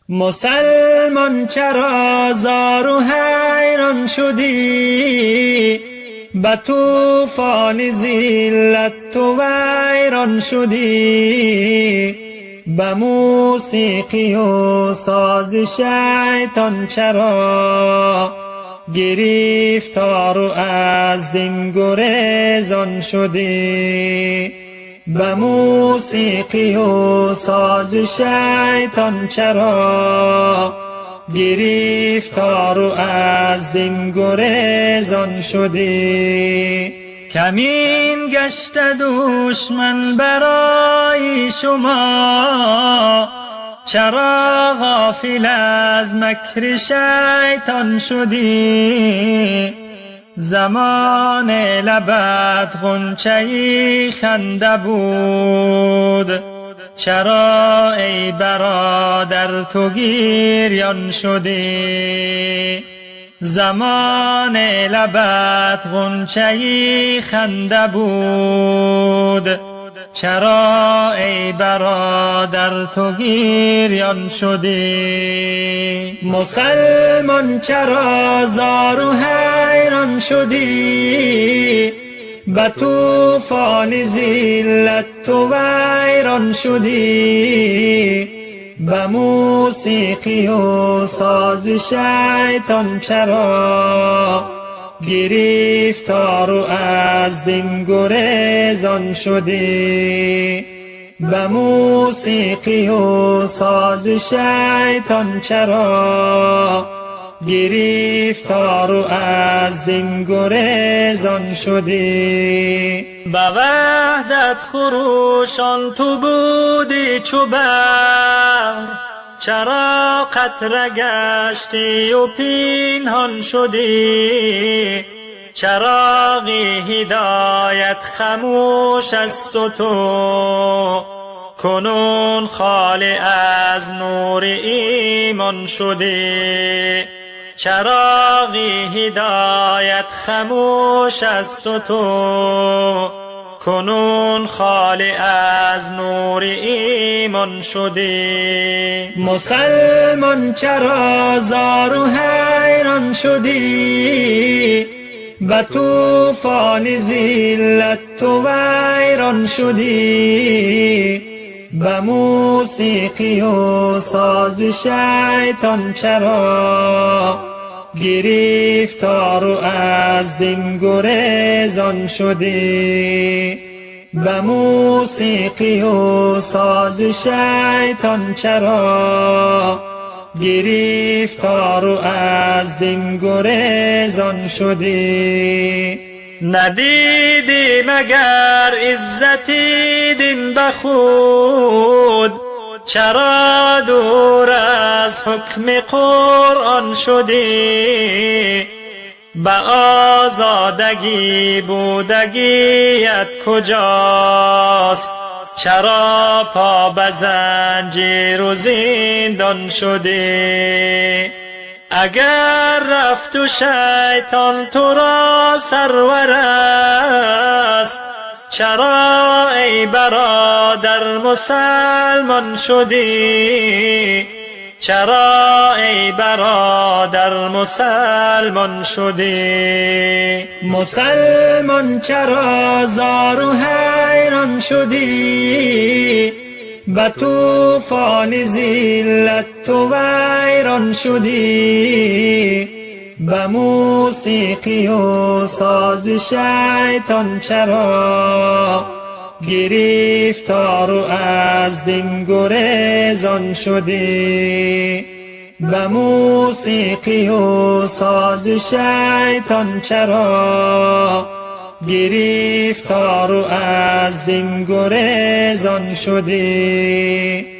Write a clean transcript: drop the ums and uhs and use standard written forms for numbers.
مسلمان چرا زار و حیران شدی؟ به طوفان ذلت تو ویران شدی. به موسیقی و ساز شیطان چرا گرفتار و از دین گریزان شدی؟ به موسیقی و ساز شیطان چرا گرفتار و از دین گریزان شدی؟ کمین گشت دشمن برای شما، چرا غافل از مکر شیطان شدی؟ زمان لبت غنچه خنده بود، چرا ای برادر تو گریان شدی؟ زمان لبت غنچه خنده بود، چرا ای برادر تو گریان شدی؟ مسلمان چرا زار و حیران شدی؟ به طوفان ذلت تو ویران شدی. به موسیقی و ساز شیطان چرا گرفتار و از دین گریزان شدی؟ به موسیقی و ساز شیطان چرا گرفتار و از دین گریزان شدی؟ به وحدت خروشان تو بودی چو بحر، چرا قطره گشتی و پنهان شدی؟ چراغ هدایت خموش است و تو کنون خالی از نور ایمان شدی. چراغ هدایت خموش است و تو کنون خالی از نور ایمان شدی. مسلمان چرا زار و حیران شدی؟ به طوفان ذلت تو ویران شدی. به موسیقی و ساز شیطان چرا گرفتار و از دین گریزان شدی؟ به موسیقی و ساز شیطان چرا گرفتار و از دین گریزان شدی؟ ندیدی مگر عزتی دین به خود، چرا دور از حکم قرآن شدی؟ به آزادگی بودگیت کجاست؟ چرا پا به زنجیر و زندان شدی؟ اگر رفت و شیطان تو را سرور است، چرا ای برادر مسلمان شدی؟ چرا ای برادر مسلمان شدی؟ مسلمان چرا زار و حیران شدی؟ به طوفان ذلت تو ویران شدی. به موسیقی و ساز شیطان چرا گرفتار و از دین گریزان شدی؟ به موسیقی و ساز شیطان چرا گرفتار و از دین گریزان شدی؟